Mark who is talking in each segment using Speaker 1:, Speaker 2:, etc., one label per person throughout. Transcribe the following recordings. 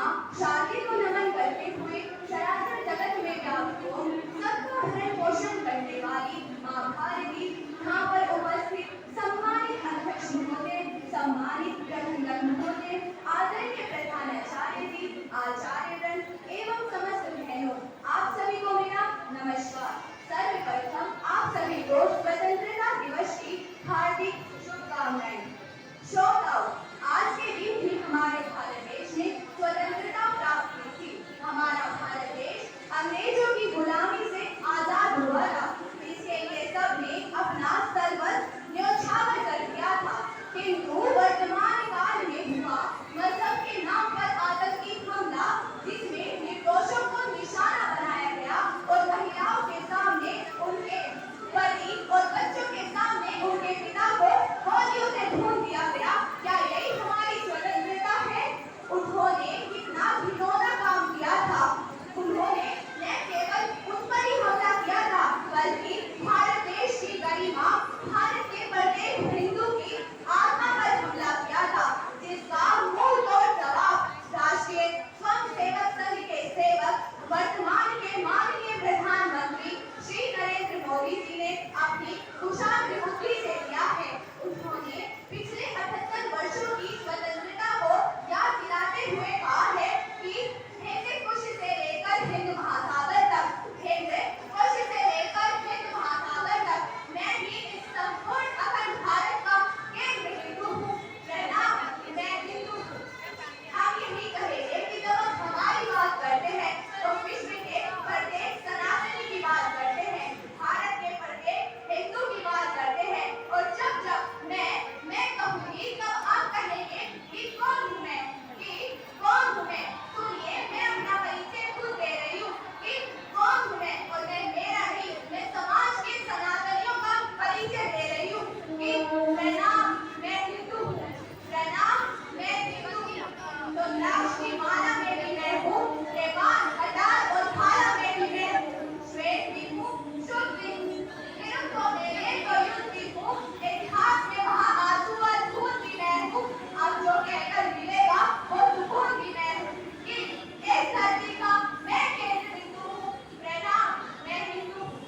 Speaker 1: माँ शारदे को नमन करते हुए चराचर जगत में व्याप्त हो सबका भरण पोषण करने वाली माँ भारती यहाँ पर उपस्थित सम्मानित अध्यक्ष महोदय, सम्मानित प्रबंधक महोदय, आदरणीय प्रधानाचार्य जी, आचार्यगण एवं समस्त बहनों, आप सभी को मेरा नमस्कार। सर्वप्रथम आप सभी को स्वतंत्रता दिवस की हार्दिक शुभकामनाएं। श्रोताओं, आज के दिन भी हमारे भारत देश ने स्वतंत्रता प्राप्त की थी। हमारा भारत देश अंग्रेजों की गुलामी से आजाद हुआ था। इसके लिए सबने अपना सर्वस्व न्यौछावर कर दिया था। किंतु वर्तमान काल में हुआ मजहब के नाम पर आतंकी हमला, जिसमें निर्दोषों को निशाना बनाया गया और महिलाओं के सामने उनके पति और बच्चों के सामने उनके पिता को गोलियों से भून दिया गया। क्या यही हमारी स्वतंत्रता है? उन्होंने कितना घिनौना काम किया था। उन्होंने न केवल उन पर ही हमला किया था, बल्कि भारत देश की गरिमा, भारत के प्रत्येक हिंदू की आत्मा पर हमला किया था, जिसका मुंह तोड़ जवाब राष्ट्रीय स्वयंसेवक संघ के सेवक वर्तमान के माननीय प्रधानमंत्री श्री नरेंद्र मोदी जी ने अपनी कुशाग्र बुद्धि से दिया है। उन्होंने पिछले 78 वर्षों की स्वतंत्रता को याद दिलाते हुए कहा है कि हिंद कुश से लेकर हिंद महासागर तक, हिंद कुश से लेकर हिंद महासागर तक मैं भी इस संपूर्ण अखंड भारत का केंद्र हिंदू हूँ। प्रणाम, मैं हिंदू हूँ। हम यही कहेंगे कि जब हम हमारी बात करते हैं तो विश्व के प्रत्येक सनातनी की बात करते हैं, भारत के प्रत्येक हिंदू की बात करते हैं। और जब जब मैं कहूँगी तब आप कहेंगे कि कौन हूँ मैं, कि कौन हूँ मैं। सुनिए, मैं अपना परिचय खुद दे रही हूँ कि कौन हूँ मैं, और मैं मेरा नहीं, मैं समाज के सनातनियों का परिचय दे रही हूँ कि प्रणाम, मैं हिंदू हूँ। प्रणाम, मैं हिंदू हूँ। तो राष्ट्र की माला में भी मैं हूँ, रेबान, कटार और धारा में भी मैं हूँ, श्वेत भी हूँ, शुद्ध भी हूँ, विरुद्धों में तो युद्ध भी हूँ, इतिहास में वहाँ आंसू और खून भी मैं हूँ। अब जो कहकर मिलेगा वो सुकून भी मैं हूँ कि इस धरती का मैं केंद्र बिंदु हूँ। प्रणाम, मैं हिंदू हूँ।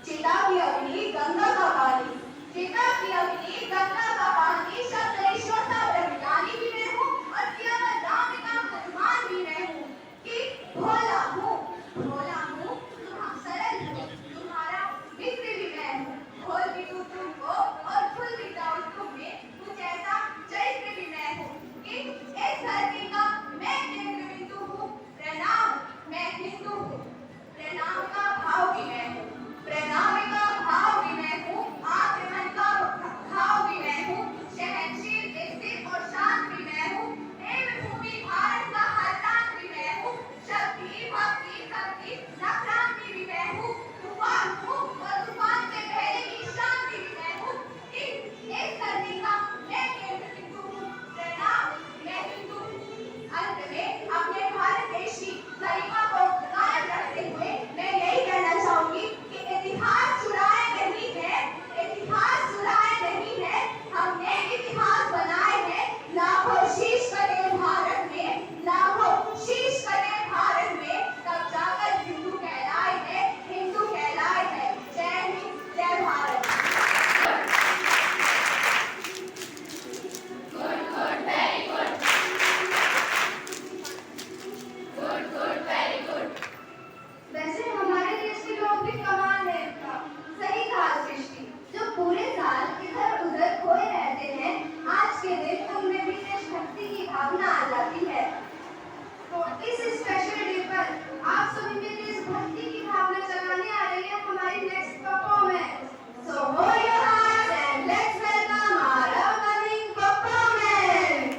Speaker 1: चिता की अग्नि, गंगा का पानी, चिता की अग्नि, गंगा का पानी, शब्द ईश्वरता ब्रह्मज्ञानी भी मैं हूँ और केवल राम का हनुमान भी मैं हूँ कि भोला हूँ, भोला हूँ, सरल हूँ, तुम्हारा मित्र भी मैं हूँ। खोल भी दूँ तुमको और खुल भी जाऊँ तुम्हें, कुछ ऐसा चरित्र भी मैं हूँ कि इस धरती का मैं केंद्र बिंदु हूँ। प्रणाम, मैं हिंदू हूँ। प्रणाम का भाव भी मैं हूँ, प्रणाम का भाव भी मैं हूँ, आक्रमण का भाव भी मैं हूँ, सहनशील, स्थिर और शांत भी मैं हूँ, देवभूमि भारत का हरदान भी मैं हूँ, शक्ति, भक्ति, शक्ति, नक्रांति भी मैं हूँ, तूफान हूँ और तूफान से पहले की शांति भी मैं हूँ कि इस धरती का मैं केंद्र बिंदु हूँ। प्रणाम, मैं हिंदू हूँ। अंत में अपने भारत देश की गरिमा को कायम रखते हुए मैं यही कहना चाहूंगी कि इतिहास चुराए नहीं है, इतिहास चुराए नहीं है, हमने इतिहास बनाए हैं। लाखों शीश कटे भारत में, लाखों शीश कटे भारत में, तब जाकर हिंदू कहलाए हैं, हिंदू कहलाए हैं। जय हिंद, जय भारत। वैसे हमारे देश के लोग भी कमाल है इनका। सही कहा सृष्टि, जो पूरे साल इधर उधर खोए रहते हैं, आज के दिन उनमें भी देशभक्ति की भावना आ जाती है। तो इस स्पेशल डे पर आप सभी में देशभक्ति की भावना जगाने आ रही है हमारी next performance. So hold your hands and let's welcome our upcoming performance.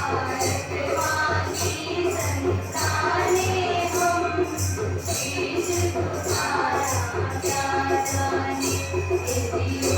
Speaker 1: भारतवासी संताने हम, शीश झुकाया क्या जाने। ए दियो,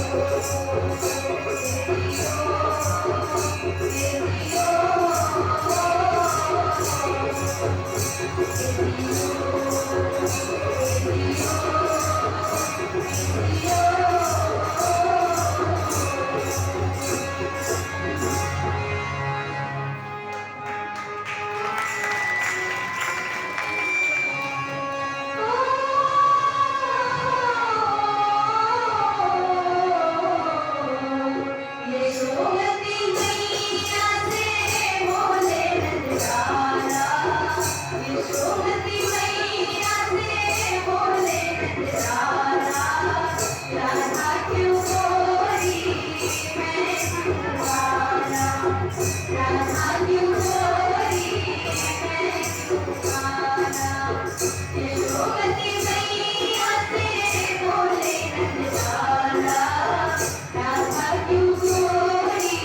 Speaker 1: यशोमती मैया से बोले नंदलाला, यशोमती मैया से बोले नंदलाला, राधा क्यों गोरी मैं तुम्हारा, राधा क्यों गोरी मैं तुम्हारा। यशोमती मैया से बोले नंदलाला, राधा क्यों गोरी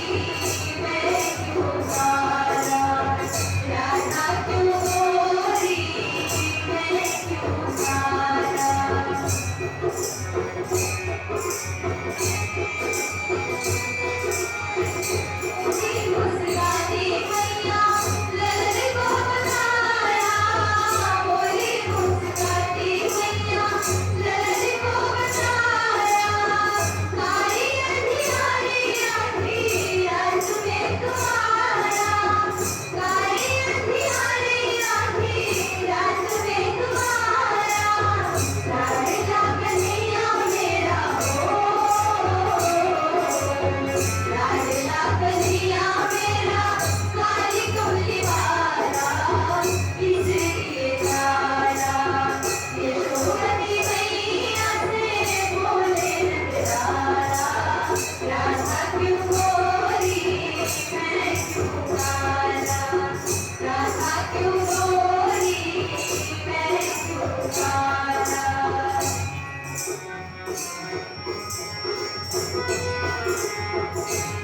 Speaker 1: मैं तुम्हारा, राधा क्यों गोरी मैं तुम्हारा। मुस्कुराती मैया ललन को बताया, बोली मुस्कुराती मैया ललन को बताया, कारी अंधियारी आँखी रात में तुम्हारा, कारी अंधियारी आँखी रात में तुम्हारा, लाडला कन्हैया मेरा हो, लाडला कन्हैया मेरा, काली कमली वाला इसलिए प्यारा। यशोमती मैया से बोले नंदलाला, राधा क्यों गोरी मैं तुम्हारा, राधा क्यों गोरी मैं तुम्हारा।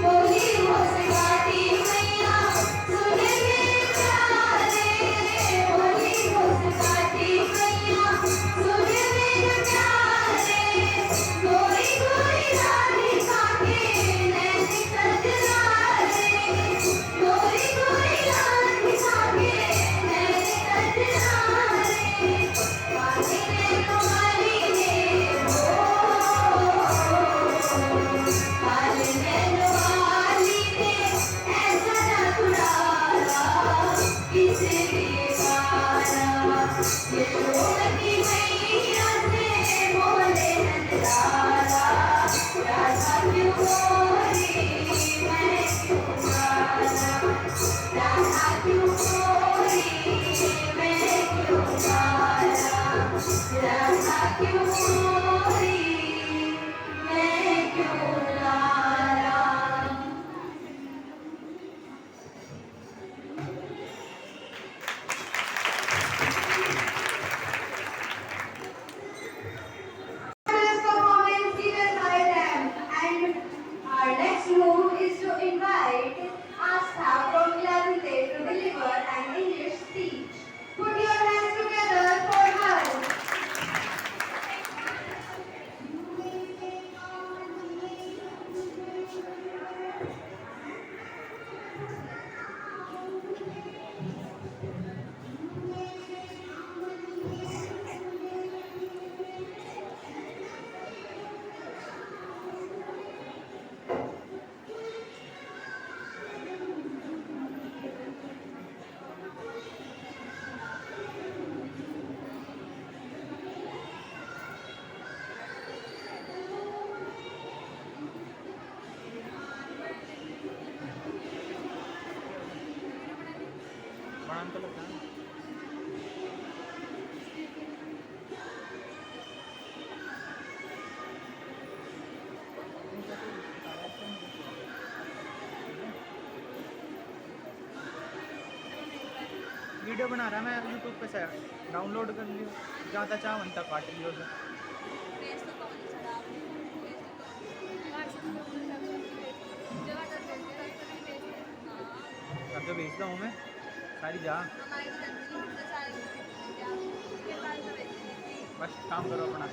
Speaker 1: बोली मुस्कुराती मैया सुन मेरे प्यारे, बोली मुस्कुराती मैया सुन मेरे प्यारे, गोरी गोरी राधिका के नैन कजरारे, गोरी गोरी राधिका के नैन कजरारे, काले नैनों वाली ने हो, काले नैनों वाली ने ऐसा नखुराला इसलिए गाना। यशोमती मैया से बोले नंदलाला, राधा क्यों गोरी मैं तुम्हारा, राधा क्यों गोरी मैं तुम्हारा, राधा क्यों गोरी मैं तुम्हारा। This performance given by them, and our next move is to invite Astha from 11th A to deliver an English speech. Put your hands together for her.
Speaker 2: Video बना रहा मैं यूट्यूब पे से डाउनलोड कर लियो ज़्यादा चाह तक काट लियो से जो भेजता हूँ मैं सारी जा।
Speaker 1: हमारी तो लगती नहीं, तो सारी के पास तो भेज
Speaker 2: बस काम करो अपना।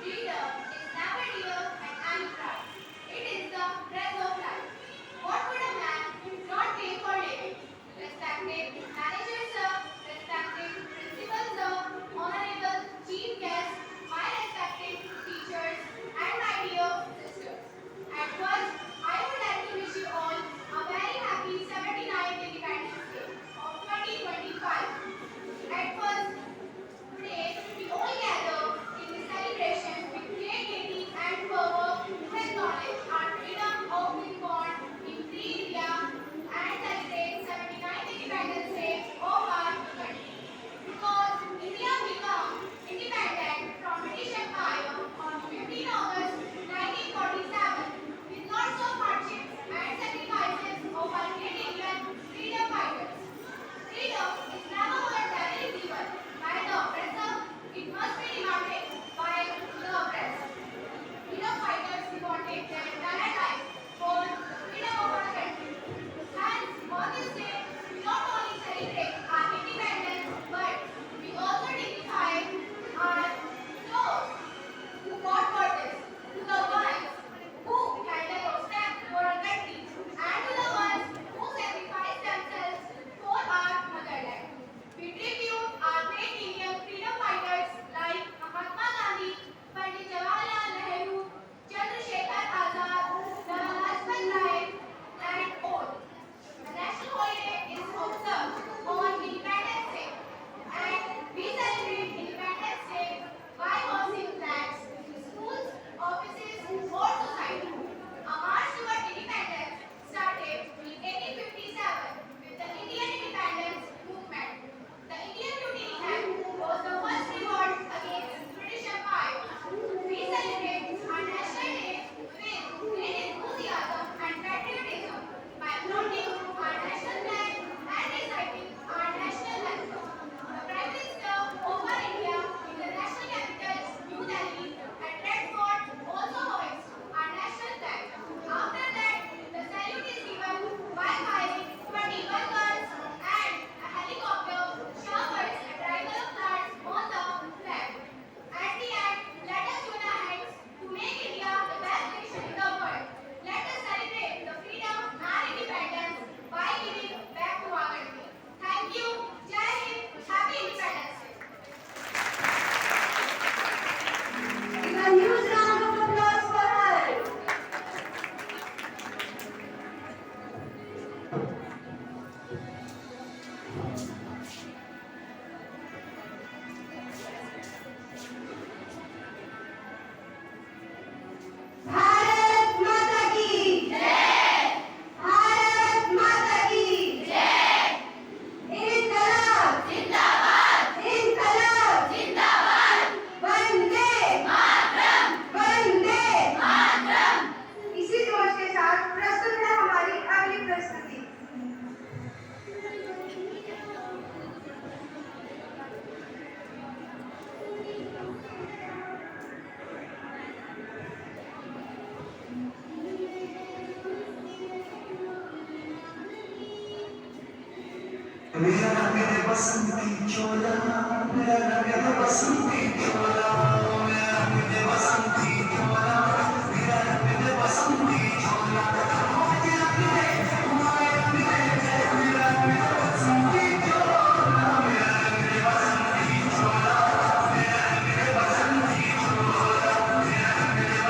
Speaker 1: Freedom is never real and untried. It is the breath of life. What would a man not pay for living? Respected manager sir, respected principal sir, honorable chief guest, my respected teachers, and my dear sisters. At first, I would like to wish you all a very happy 79th Independence Day of 2025. At first, today, we all gather in this celebration with creativity and fervor to acknowledge our freedom of being born in free India and celebrate 79th Independence Day of our country. Because India became independent from British Empire on 15 August 1947 with lots of hardships and sacrifices of our great Indian freedom fighters. Freedom is never voluntarily given by the oppressor, it must be demanded by the oppressed. Freedom fighters devoted their entire life for the freedom of our country. Hence, on this day, we not only celebrate our independence, but we also dignify our those who fought for this, to the ones who had a step for our country, and to the ones who sacrificed themselves for our motherland. We tribute our great Indian freedom fighters like Mahatma Gandhi, Pandit Jawaharlal Nehru, Chandrasekhar Azad, Lala Lajpat Rai, and all. The national holiday is observed on Independence Day, and we celebrate Independence Day by hoisting flags in schools, offices, or society. A march toward independence started in 1857 with the Indian Independence Movement. The Indian Mutiny Act was the first revolt against British Empire. We celebrate our National Day with great enthusiasm and patriotism by flaunting our national flag and reciting our national anthem. The Prime Minister of our India in the national capital, New Delhi, at Red Fort also hoists our national flag. After that, the salute is given by firing 21 guns and a helicopter showers a triangle of flowers on the flag. At the end, let us join our hands to make India the best nation in the world. Let us celebrate the freedom and independence by giving back to our country. Thank you. Jai Hind. Happy Independence Day. Give a huge round of applause for her. Bharat माता की जय। भारत माता की जय। इनकलाब जिंदाबाद। इनकलाब जिंदाबाद। वंदे मातरम। वंदे मातरम। इसी जोश के साथ प्रस्तुत है हमारी अगली प्रस्तुति।
Speaker 3: मेरा रंग है बसंती चोला, मेरा रंग है बसंती चोला, मेरा रंग है बसंती चोला, मेरा रंग है बसंती चोला, आज रंग है तुम्हारे रंग है, मेरा रंग है बसंती चोला, मेरा रंग है बसंती चोला, मेरा रंग है बसंती चोला, मेरा रंग है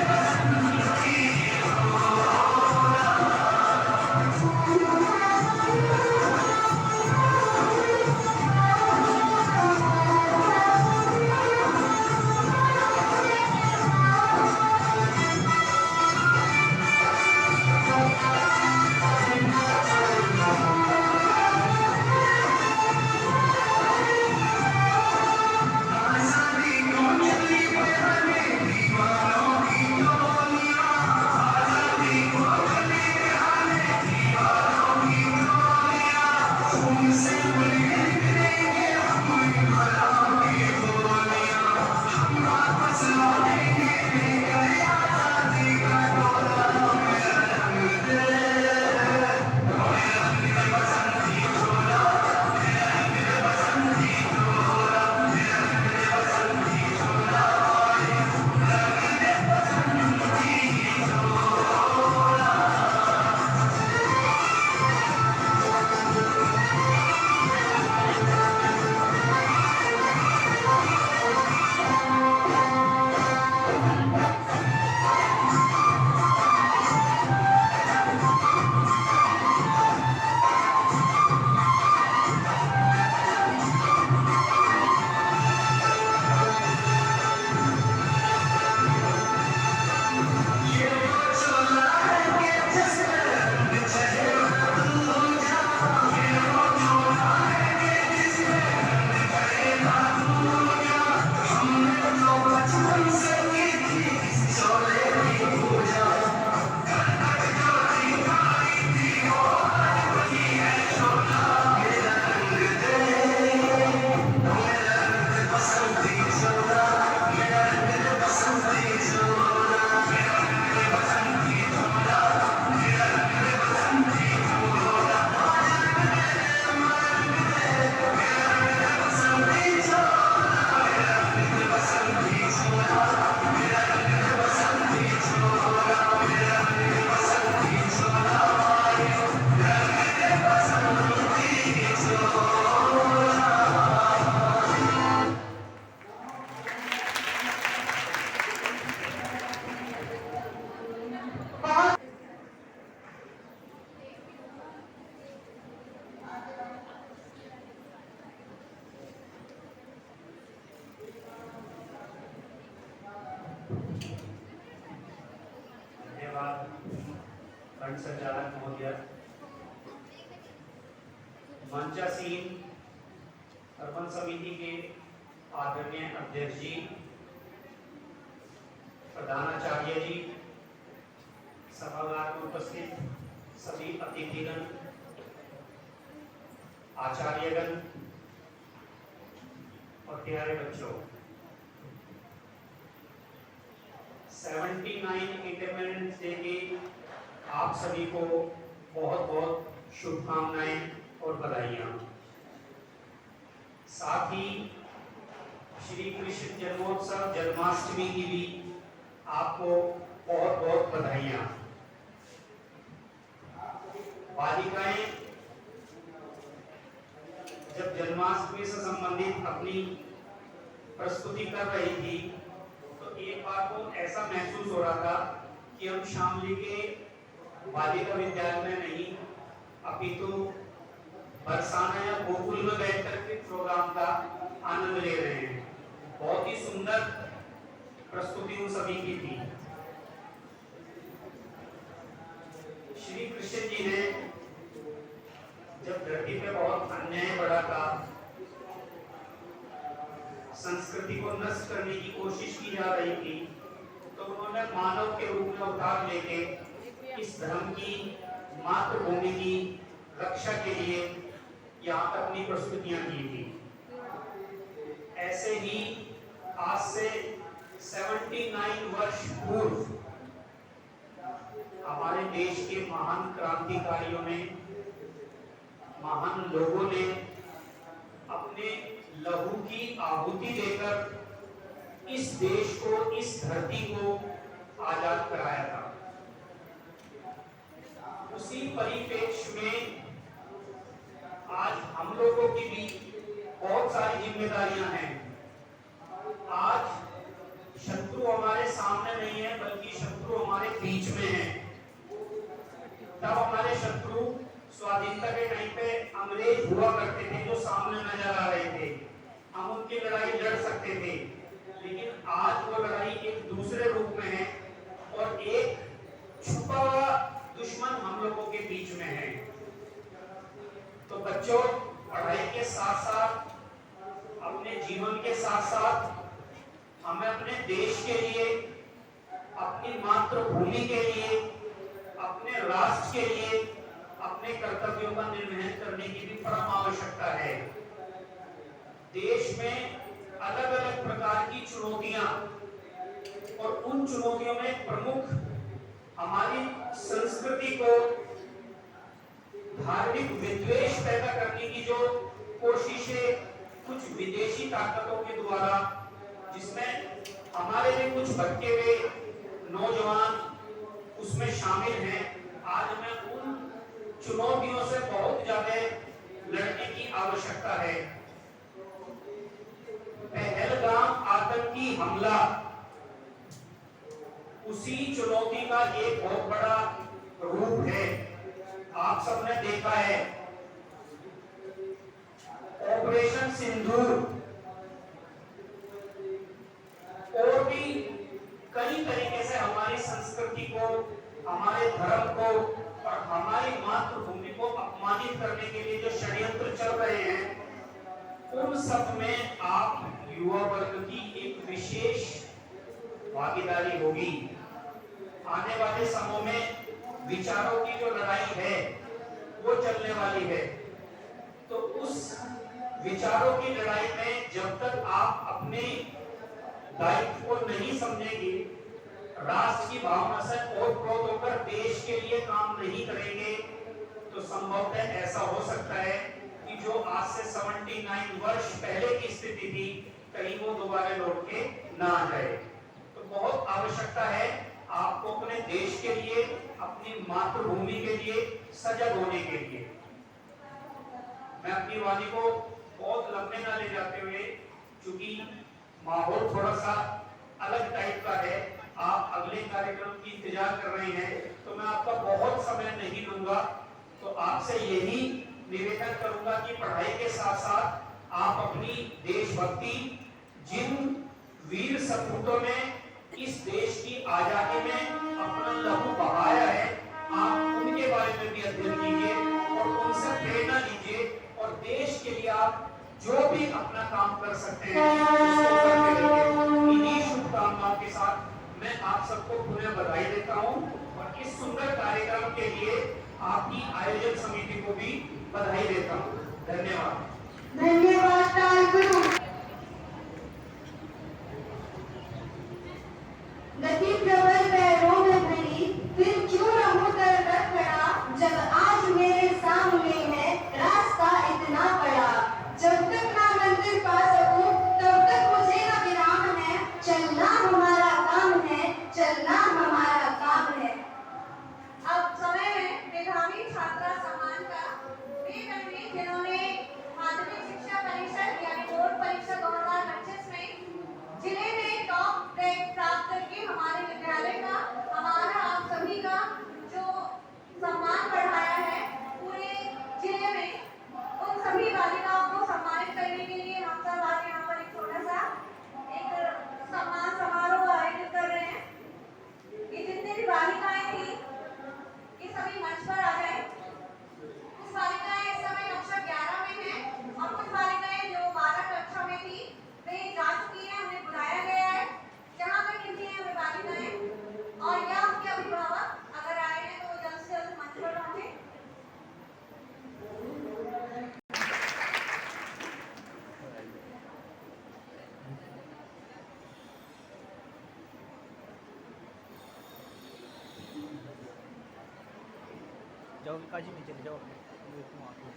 Speaker 3: बसंती चोला,
Speaker 4: खंड संचालक महोदय, मंचासीन अर्पण समिति के आदरणीय अध्यक्ष जी, प्रधानाचार्य जी, सभागार में उपस्थित सभी अतिथिगण, आचार्यगण और प्यारे बच्चों, 79 इंडिपेंडेंस डे की आप सभी को बहुत बहुत शुभकामनाएं और बधाइयां। साथ ही श्री कृष्ण जन्मोत्सव जन्माष्टमी की भी आपको बहुत बहुत बधाइयां। बालिकाएं जब जन्माष्टमी से संबंधित अपनी प्रस्तुति कर रही थी तो एक बार को ऐसा महसूस हो रहा था कि हम शामली के बालिका विद्यालय में नहीं अपितु बरसाना या गोकुल में बैठकर के प्रोग्राम का आनंद ले रहे हैं। बहुत ही सुंदर प्रस्तुति उन सभी की थी। श्री कृष्ण जी ने जब धरती पे बहुत अन्याय बढ़ा था, संस्कृति को नष्ट करने की कोशिश की जा रही थी, तो उन्होंने मानव के रूप में अवतार लेके इस धर्म की मातृभूमि की रक्षा के लिए यहाँ पर अपनी प्रस्तुतियां की थी। ऐसे ही आज से 79 वर्ष पूर्व हमारे देश के महान क्रांतिकारियों ने, महान लोगों ने अपने लहू की आहुति देकर इस देश को, इस धरती को आजाद कराया था। उसी परिप्रेक्ष्य में आज हम लोगों की भी बहुत सारी जिम्मेदारियां हैं। आज शत्रु हमारे सामने नहीं है, बल्कि शत्रु हमारे बीच में है। तब हमारे शत्रु स्वाधीनता के टाइम पे अंग्रेज हुआ करते थे जो सामने नजर आ रहे थे, हम उनकी लड़ाई लड़ सकते थे। लेकिन आज वो लड़ाई एक दूसरे रूप में है और एक छुपा हुआ दुश्मन हम लोगों के बीच में है। तो बच्चों, पढ़ाई के साथ साथ, अपने जीवन के साथ साथ हमें अपने देश के लिए, अपनी मातृभूमि के लिए, अपने राष्ट्र के लिए अपने कर्तव्यों का निर्वहन करने की भी परम आवश्यकता है। देश में अलग अलग प्रकार की चुनौतियां, और उन चुनौतियों में प्रमुख हमारी संस्कृति को धार्मिक विद्वेष पैदा करने की जो कोशिशें कुछ विदेशी ताकतों के द्वारा, जिसमें हमारे भी कुछ भटके हुए नौजवान उसमें शामिल हैं, आज हमें उन चुनौतियों से बहुत ज्यादा लड़ने की आवश्यकता है। पहलगाम आतंकी हमला उसी चुनौती का एक बहुत बड़ा रूप है। आप सबने देखा है ऑपरेशन सिंदूर, और भी कई तरीके से हमारी संस्कृति को, हमारे धर्म को और हमारी मातृभूमि को अपमानित करने के लिए जो षड्यंत्र चल रहे हैं, उन सब में आप युवा वर्ग की एक विशेष भागीदारी होगी। आने वाले समय में विचारों की जो लड़ाई है वो चलने वाली है। तो उस विचारों की लड़ाई में जब तक आप अपने दायित्व को नहीं समझेंगे, राष्ट्र की भावना से ओतप्रोत होकर देश के लिए काम नहीं करेंगे, तो संभवतः ऐसा हो सकता है कि जो आज से 79 वर्ष पहले की स्थिति थी, कहीं वो दोबारा लौट के ना आ जाए। तो बहुत आवश्यकता है आपको अपने देश के लिए, अपनी मातृभूमि के लिए सजग होने के लिए। मैं अपनी वाणी को बहुत लंबे ना ले जाते हुए, क्योंकि माहौल थोड़ा सा अलग टाइप का है, आप अगले कार्यक्रम की इंतजार कर रहे हैं, तो मैं आपका बहुत समय नहीं लूंगा। तो आपसे यही निवेदन करूंगा कि पढ़ाई के साथ साथ आप अपनी देशभक्ति, जिन वीर सपूतों ने इस देश की आजादी में अपना लहू बहाया है, आप उनके बारे में भी अध्ययन कीजिए और उनसे प्रेरणा लीजिए और देश के लिए आप जो भी अपना काम कर सकते हैं उसको करते रहिए। इन्हीं शुभकामनाओं के साथ मैं आप सबको पुनः बधाई देता हूं और इस सुंदर कार्यक्रम के लिए आपकी आयोजन समिति को भी बधाई देता हूं। धन्यवाद।
Speaker 1: धन्यवाद ताल गुरु। गति प्रबल पैरों में भरी, फिर क्यों रहूं तरबतर खड़ा, जब आज मेरे सामने है रास्ता इतना बड़ा। जब तक ना मंजिल पा सकूं तब तक मुझे ना विराम है, चलना हमारा काम है, चलना हमारा काम है। अब समय है मेधावी छात्रा सम्मान का। वे कन्या जिन्होंने माध्यमिक शिक्षा परिषद यानी बोर्ड परीक्षा 2025 में जिले में टॉप रैंक प्राप्त करके हमारे विद्यालय का, हमारा आप सभी का जो सम्मान बढ़ाया है पूरे जिले में, उन सभी बालिकाओं को सम्मानित करने के लिए हम सब आज यहाँ पर एक छोटा सा एक सम्मान समारोह आयोजित कर रहे हैं। ये जितने भी बालिकाएं थी ये सभी मंच पर आ जाए। कुछ बालिकाएं इस समय कक्षा 11 में हैं और कुछ बालिकाएं जो 12 कक्षा में थी वे जा चुकी हैं, उन्हें बुलाया गया है। जहाँ तक गिनती है वे बालिकाएं और या उनके अभिभावक अगर आए हैं तो जल्द से जल्द मंच पर पहुंचे।
Speaker 2: जाओ काजी में चले जाओ वहाँ पे।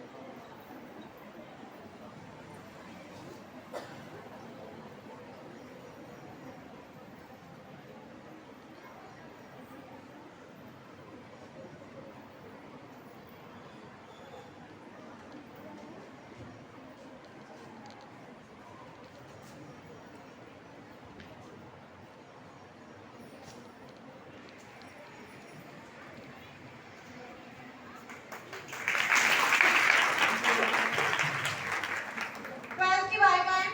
Speaker 1: की बालिकाएं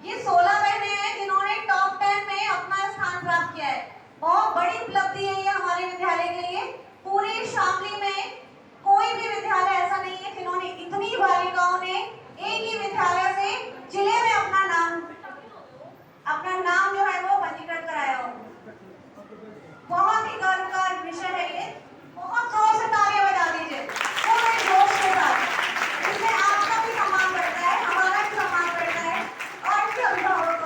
Speaker 1: ये 16 बहनें हैं जिन्होंने टॉप 10 में अपना स्थान प्राप्त किया है। बहुत बड़ी उपलब्धि है ये हमारे विद्यालय के लिए। पूरे शामली में कोई भी विद्यालय ऐसा नहीं है जिन्होंने इतनी बालिकाओं ने एक ही विद्यालय से जिले में अपना नाम जो है वो पंजीकृत कराया हो। बहुत ही गर्व का विषय है ये। बहुत जोर से तालियां बजा दीजिए पूरे जोश के साथ। इससे आपका भी सम्मान बढ़ता है, हमारा भी सम्मान बढ़ता है और इसके अभिभावक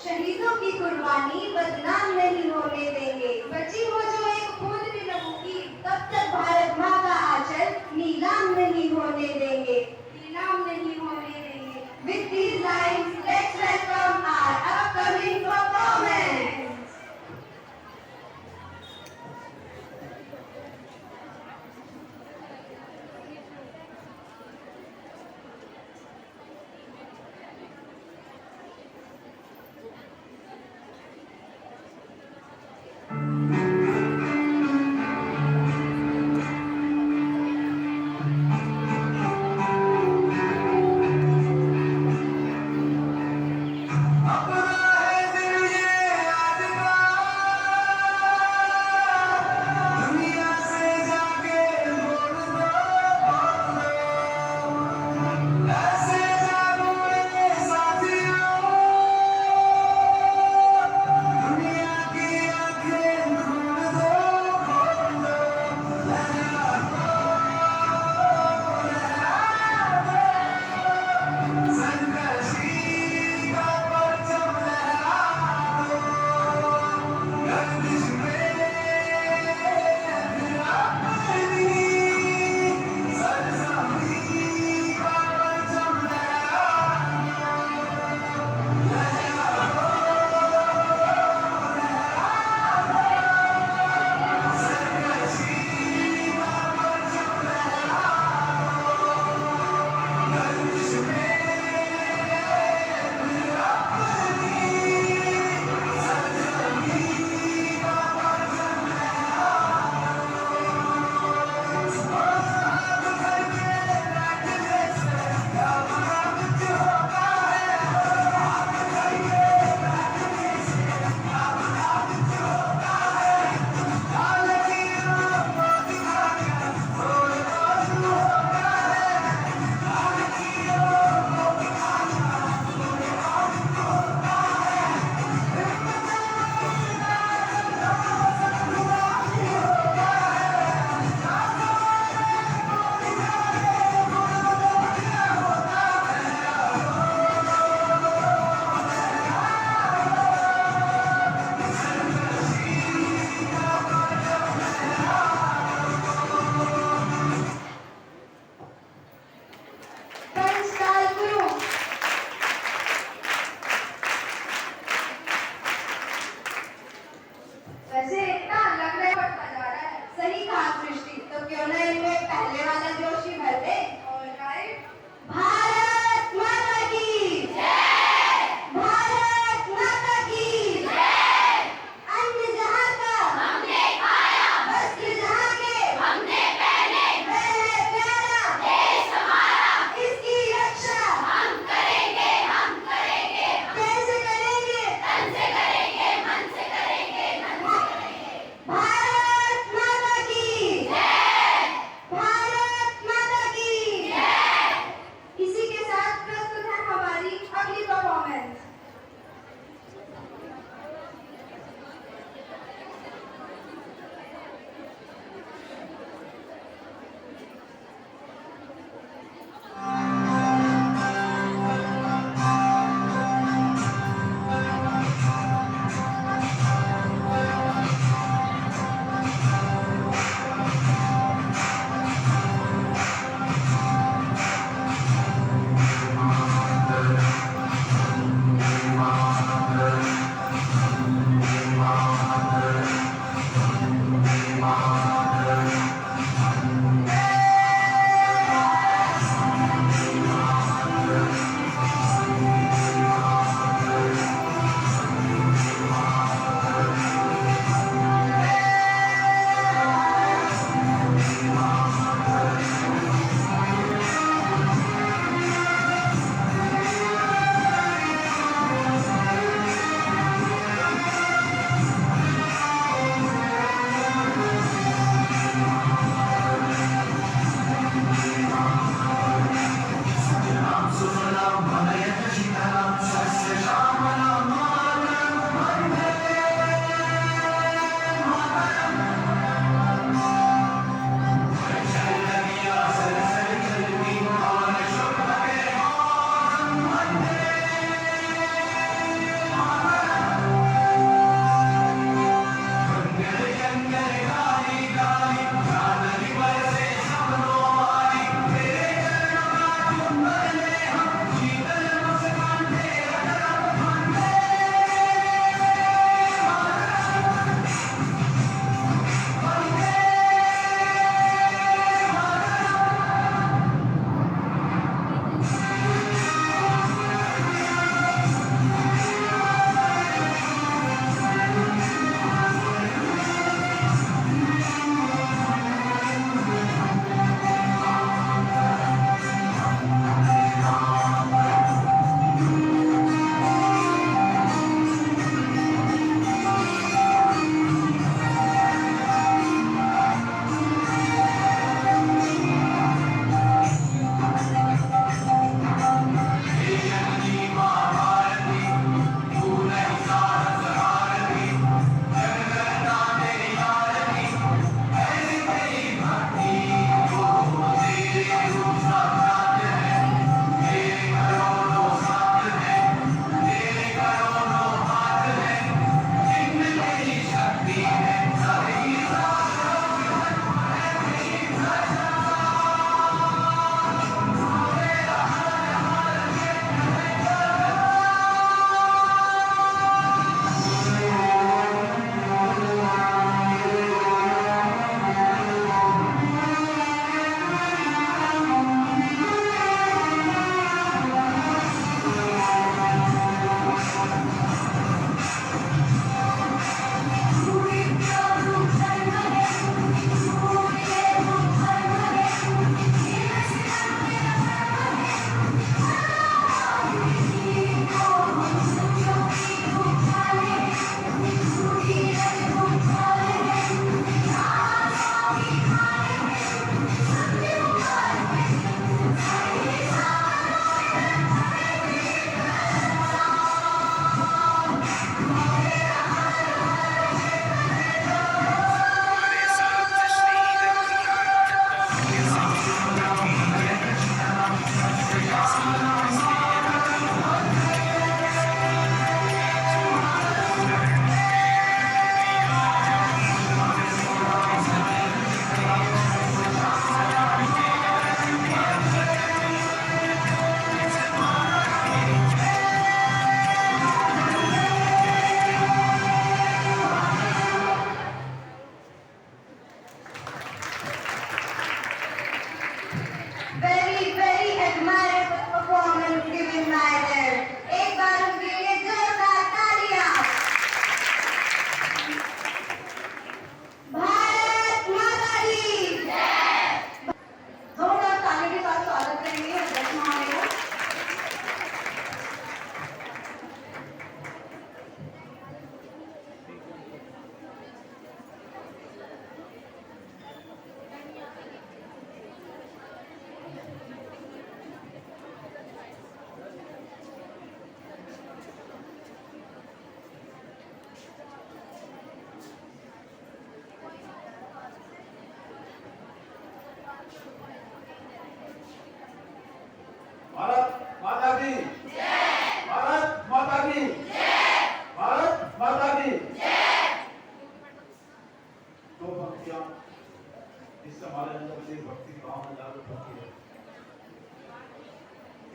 Speaker 1: शहीदों की कुर्बानी बदनाम नहीं होने देंगे। बची हो जो एक खून की लहू की, तब तक भारत माँ का आंचल नीलाम नहीं होने देंगे। नीलाम नहीं होने देंगे। With these lines, let's welcome our upcoming performance.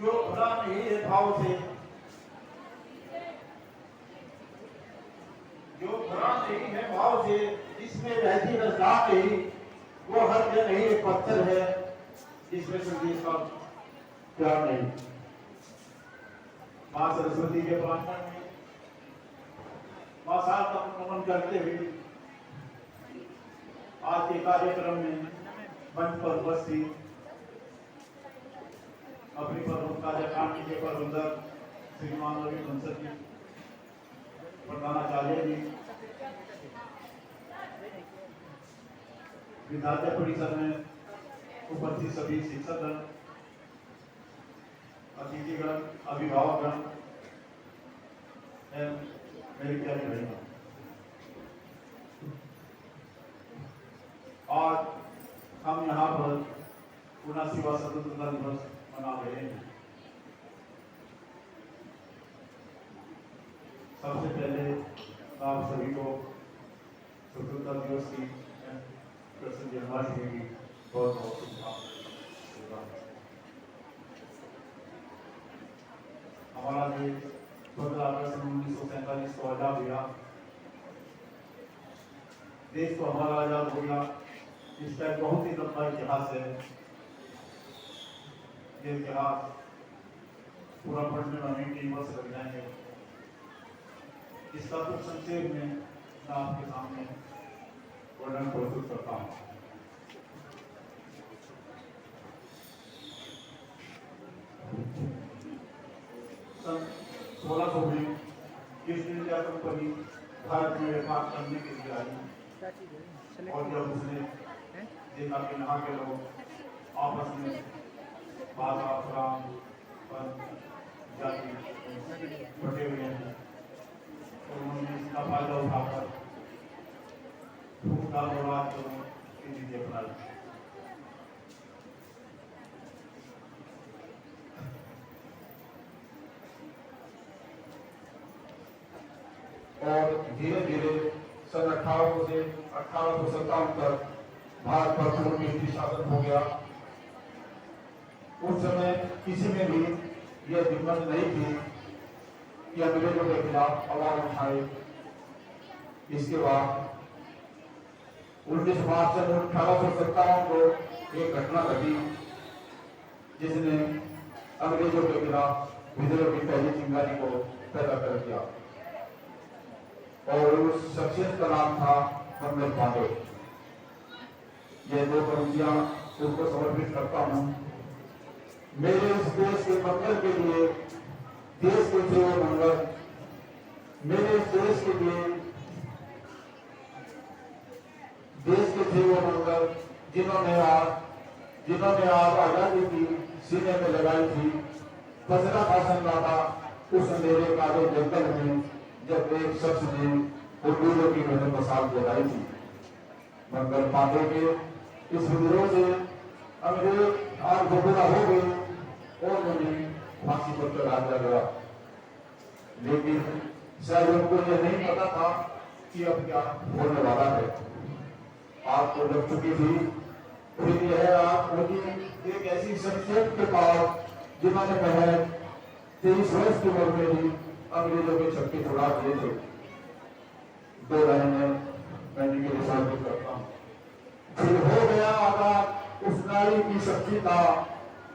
Speaker 5: जो भरा नहीं है भाव से, जो भरा नहीं है भाव से, इसमें रहती रसना नहीं, वो हर जन नहीं एक पत्थर है जिसमें संदेश का प्यार नहीं। माँ सरस्वती के प्रांगण में माँ साहब का नमन करते हुए आज के कार्यक्रम में मंच पर उपस्थित अपनी कार्य कांड के प्रबंधक श्रीमान रवि बंसल जी, प्रधानाचार्य जी, विद्यार्थी परिषद में उपस्थित सभी शिक्षकगण, अतिथिगण, अभिभावकगण एवं मेरी प्यारी बहनों, आज हम यहाँ पर 79वां स्वतंत्रता दिवस मना रहे हैं। सबसे पहले आप सभी को स्वतंत्रता दिवस की कृष्ण जन्माष्टमी की बहुत बहुत शुभकामनाएं। हमारा देश 15 अगस्त 1947 को आजाद हुआ। देश को हमारा आजाद हो गया, इसका एक बहुत ही लंबा इतिहास है। ये इतिहास पूरा पढ़ने में हमें 3 वर्ष लग जाएंगे। इसका कुछ संक्षेप में मैं आपके सामने वर्णन प्रस्तुत करता हूँ। सन 1600 में ईस्ट इंडिया कंपनी भारत में व्यापार करने के लिए आई और जब उसने देखा कि यहाँ के लोग आपस में भाषा, प्रांत, पंथ, जाति बटे हुए हैं, तो उन्होंने इसका फायदा उठाकर भूटान और राज्य की नीति अपनाई। और धीरे धीरे सन 1800 से 1857 तक भारत पर पूर्ण ब्रिटिश शासन हो गया। उस समय किसी में भी यह दिक्कत नहीं थी कि अंग्रेजों के खिलाफ आवाज उठाए। इसके बाद 19 मार्च 1857 को एक घटना घटी जिसने अंग्रेजों के खिलाफ विद्रोह की पहली चिंगारी को पैदा कर दिया और उस शख्सियत का नाम था मंगल पांडे। ये 2 पंक्तियां उनको समर्पित करता हूँ। मेरे इस देश के मंगल के लिए, देश के थे वो मंगल, मेरे इस देश के लिए देश के थे वो मंगल, जिन्होंने आज आजादी की सीने में लगाई थी। फसरा था सन्नाटा उस अंधेरे काले जंगल में जब एक शख्स ने उर्दूओं की मैंने मसाल जलाई थी। मंगल पांडे के इस विद्रोह से अंग्रेज आज बबूला हो गए और उन्हें फांसी पर चढ़ा दिया गया। लेकिन शायद उनको यह नहीं पता था कि अब क्या होने वाला है। आग तो लग चुकी थी, फिर यह आग लगी एक ऐसी शख्सियत के पास जिन्होंने महज 23 वर्ष की उम्र में ही अंग्रेजों के छक्के छुड़ा दिए थे। 2 लाइनें मैं इनके लिए साबित करता हूँ। फिर हो गया आजाद उस नारी की शक्ति का,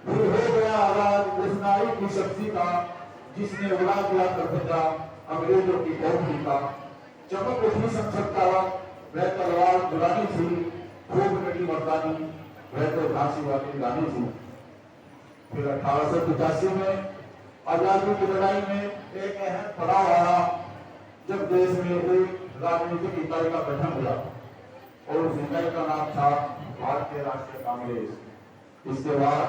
Speaker 5: फिर हो गया आजाद उस नारी की शक्ति का, जिसने उड़ा दिया करवटा अंग्रेजों की कौमी का। चमक उठी संसद का, वह तलवार दुरानी थी, खूब कटी मर्दानी, वह तो झांसी वाली रानी थी। फिर 1885 में आजादी की लड़ाई में एक अहम पड़ाव आया जब देश में एक राजनीतिक इकाई का गठन हुआ और उस इकाई का नाम था भारतीय राष्ट्रीय कांग्रेस। इसके बाद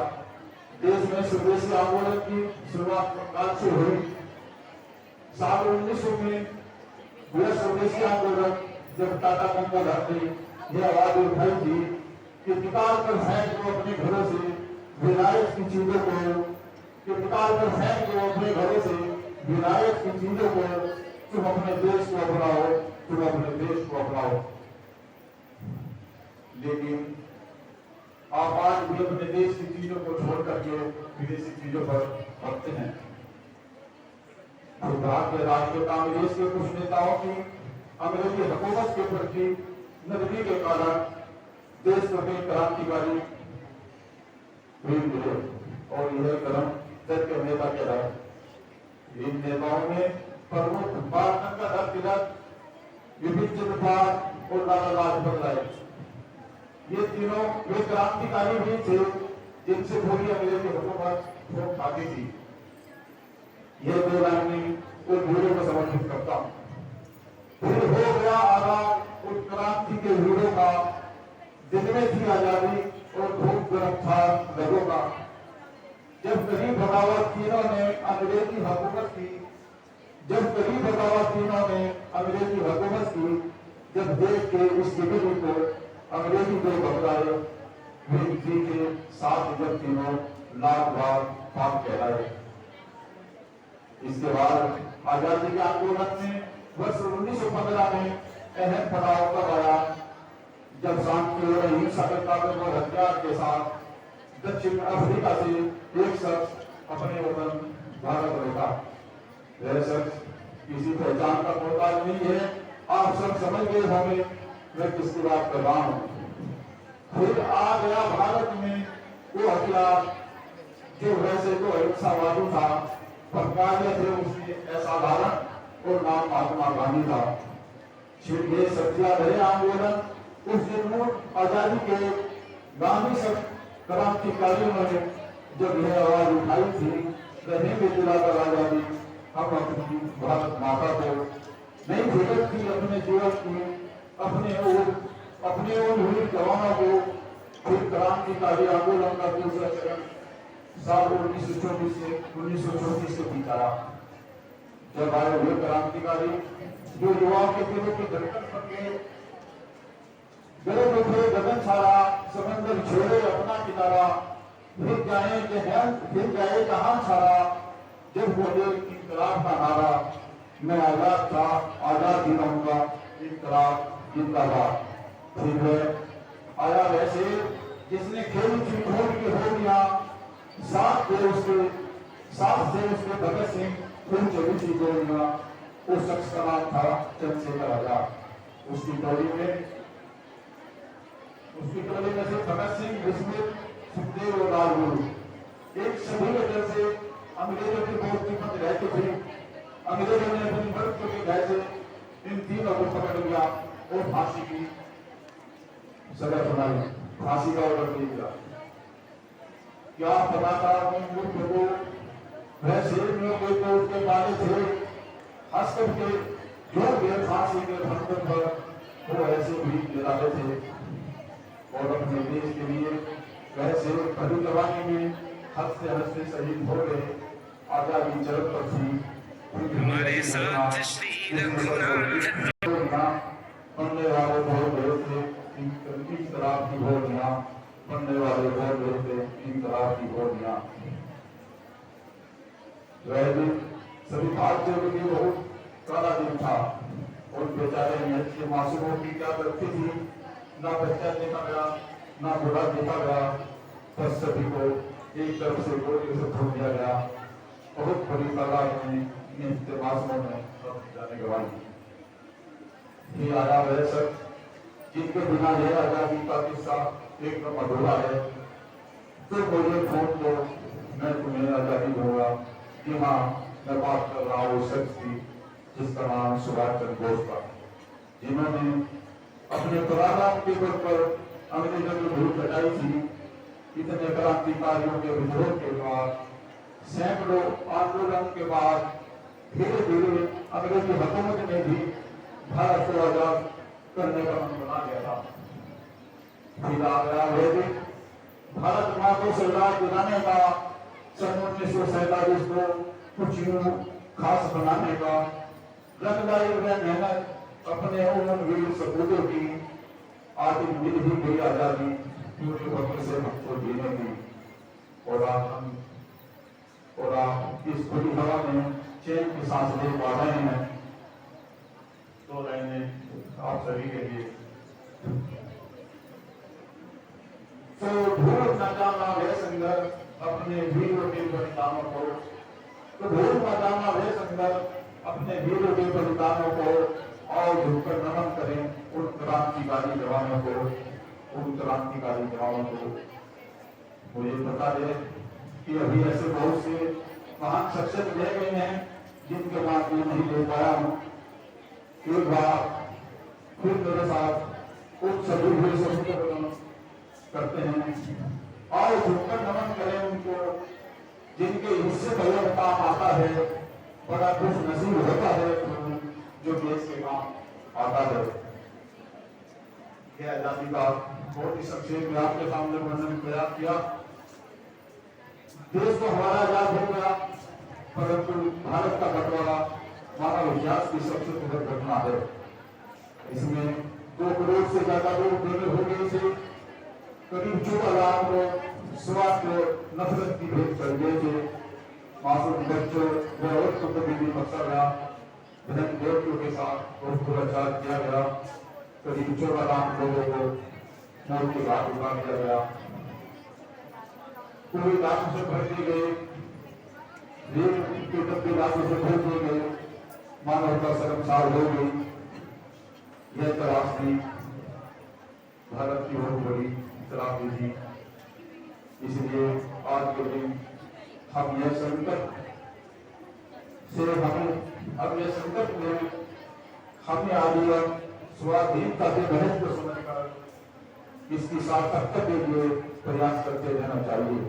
Speaker 5: देश में स्वदेशी आंदोलन की शुरुआत काल से हुई। साल 1900 में हुआ स्वदेशी आंदोलन जब टाटा कंपनी ने यह आवाज उठाई थी कि निकाल कर फेंक दो अपने घरों से विलायत की चीजों को, कि निकाल कर फेंक दो अपने घरों से विलायत की चीजों को, तुम अपने देश को अपनाओ, तुम अपने देश को अपनाओ। लेकिन आप आज भी अपने देश की चीजों को छोड़ करके विदेशी चीजों पर पड़ते हैं। दुर्भाग्य राष्ट्रीय कांग्रेस के कुछ नेताओं की अंग्रेजी हुकूमत के प्रति नजदीकी के कारण देश को कई क्रांतिकारी हुए मिले और यह कदम दल के नेता के रहे। इन नेताओं ने प्रमुख बाल गंगाधर तिलक, विपिन चंद्र पाल और लाला लाजपत राय, ये तीनों वे क्रांतिकारी भी थे जिनसे पूरी अंग्रेजी हुकूमत को खाती थी। ये दो लाइनें उन वीरों को समर्पित करता हूँ। फिर हो गया आजाद उस क्रांति के वीरों का, दिन में थी आजादी और धूप गर्म था लोगों का। जब गरीब बगावत तीनों ने अंग्रेजी हुकूमत की, जब गरीब बगावत तीनों ने अंग्रेजी हुकूमत की, जब देश के इस डिग्री को अंग्रेजी को बदलाए, वे इसी के साथ जब तीनों लाख बार पाप कहलाए। इसके बाद आजादी के आंदोलन में वर्ष 1915 में अहम पड़ाव तब आया जब शांति और अहिंसा के ताकतवर हथियार के साथ दक्षिण अफ्रीका से एक शख्स अपने वतन भारत लौटा। वह शख्स किसी पहचान का मोहताज नहीं है। आप सब समझ गए होंगे मैं किसकी बात कर रहा हूँ। फिर आ गया भारत में वो हथियार जो वैसे तो अहिंसावादी था, पर कार्य थे उसने असाधारण और नाम महात्मा गांधी था। फिर ये सत्याग्रह आंदोलन उस दिन आजादी के गांधी सब क्रांतिकारियों ने जब यह आवाज उठाई थी, रहेंगे दिलाकर आजादी, हम अपनी भारत माता को नहीं भेजत थी अपने जीवन की, अपने उन वीर जवानों को। फिर क्रांतिकारी आंदोलन का दूसरा चरण साल 1924 से 1934 के बीच आया, जब आए हुए क्रांतिकारी जो युवाओं के दिलों की धड़कन बन गए। गरज उठे गगन सारा, समंदर छोड़े अपना किनारा, फिर जाए जहां सारा, जब बोले इंकलाब का नारा, मैं आजाद था आजाद ही रहूंगा, इंकलाब जिंदाबाद। फिर वह आया वैसे जिसने खेल की खोल की होलियां, साथ थे उसके भगत सिंह, फिर चली थी गोलियां। उस शख्स का नाम था चंद्रशेखर आजाद। उसकी टोली में से भगत सिंह, विस्मित, सुखदेव और राजगुरु एक सभी वजह से अंग्रेजों के बहुत कीमत रहते थे। अंग्रेजों ने अपनी मृत्यु के भय से इन तीनों को पकड़ लिया और फांसी की सजा सुनाई, फांसी का ऑर्डर दे दिया। क्या पता था उन मूर्ख को वह शेर में कोई तो उसके बाले थे, हंस करके जो गए फांसी के फंदे पर वो ऐसे भी गिराते थे और अपने देश के लिए वैसे भली जवानी में हंसते हंसते शहीद हो गए। आजादी चरम पर थी, हमारे साथ पढ़ने वाले बोल रहे थे इनकलाब की बोलियां, पढ़ने वाले बोल रहे थे इनकलाब की बोलियां। वह दिन सभी भारतीयों के लिए बहुत काला दिन था और बेचारे के मासूमों की क्या गलती थी, ना बच्चा देखा गया ना बुढ़ा देखा गया, पर सभी को एक तरफ से गोली से छोड़ दिया गया। बहुत बड़ी तादाद में इन मासूमों ने जाने गंवाई। ये आया वह शख्स जिनके बिना यह आजादी का किस्सा एकदम अधूरा है। तो मुझे फोन दो, मैं तुम्हें आजादी दूंगा। जी हाँ, मैं बात कर रहा हूँ उस शख्स की जिसका नाम सुभाष चंद्र बोस था, जिन्होंने अपने पराक्रम के बल पर अंग्रेजों की धूल हटाई थी। इतने क्रांतिकारियों के विद्रोह के बाद, सैकड़ों आंदोलन के बाद धीरे धीरे अंग्रेजी हुकूमत ने भी भारत को आजाद करने का मन बना लिया था। फिर आ गया वह दिन भारत माँ को सरदार दिलाने का, सन 1947 को कुछ यूं खास बनाने का। रंगदारी में मेहनत अपने उन वीर सपूतों की, आज मिल ही गई आजादी पूरे वक्त से हमको जीने की। और आप इस खुली हवा में चैन की सांस ले पा रहे हैं। दो लाइनें आप सभी के लिए। तो अपने वीरों के बलिदानों को, तो ढोल बजाना वे संगत अपने वीरों के बलिदानों को और झुककर नमन करें उन क्रांतिकारी जवानों को, उन क्रांतिकारी जवानों को। मुझे बता दे कि अभी ऐसे बहुत से महान शख्सियत रह गए हैं जिनके बात मैं नहीं ले पाया हूँ। एक बार फिर मेरे साथ उन सभी हुए सभी को नमन करते हैं और झुककर नमन करें उनको जिनके हिस्से भले काम आता है, बड़ा खुश नसीब होता है जो देश के काम आता है। यह आजादी का बहुत ही संक्षेप में आपके सामने वर्णन किया। देश तो हमारा आजाद हो गया, परंतु भारत का बंटवारा मानव इतिहास की सबसे दुखद घटना है। इसमें 2 करोड़ से ज्यादा लोग बेघर हो गए थे, करीब 14 लाख लोग स्वार्थ नफरत की भेंट कर गए थे। मासूम बच्चों व औरतों को भी बख्शा गया, बहन बेटियों के साथ बहुत दुराचार किया गया। करीब 14 लाख लोगों को मौत के घाट उतार दिया गया, पूरी लाशों से भर दिए गए, रेल के डब्बे लाशों से भर दिए गए, मानवता शर्मसार हो गई। यह त्रासदी भारत की बहुत बड़ी त्रासदी थी। इसलिए आज के दिन हम यह संकट में हमने आजीवन स्वाधीनता के महत्व को समझकर इसकी सार्थकता के लिए प्रयास करते रहना चाहिए।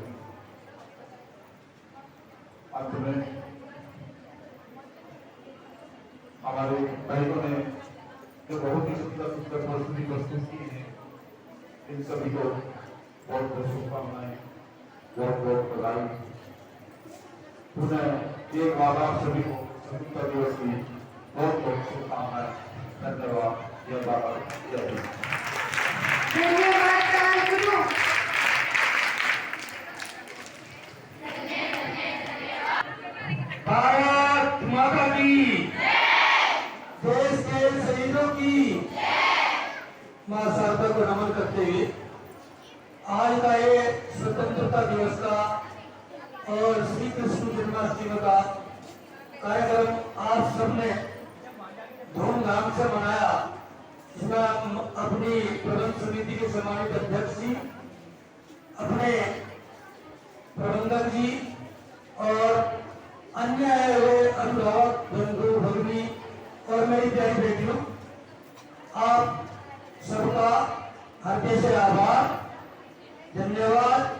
Speaker 5: अंत में हमारे भाइयों ने जो बहुत ही सुंदर सुंदर प्रस्तुति प्रस्तुत की है, इन सभी को बहुत बहुत शुभकामनाएं, बहुत बहुत बधाई। पुनः एक बार आप सभी को स्वतंत्रता दिवस की बहुत बहुत शुभकामनाएं। धन्यवाद। जय भारत, जय हिंद।
Speaker 3: भारत माता की, देश के शहीदों की मां शारदा को नमन करते हुए आज का ये स्वतंत्रता दिवस का और श्री कृष्ण जन्माष्टमी का कार्यक्रम आप सबने धूमधाम से मनाया। इसमें हम अपनी प्रबंध समिति के सम्मानित अध्यक्ष जी, अपने प्रबंधक जी और अन्य आए हुए अभिभावक बंधु भगिनी और मेरी प्यारी बेटियों, आप सबका हृदय से आभार, धन्यवाद।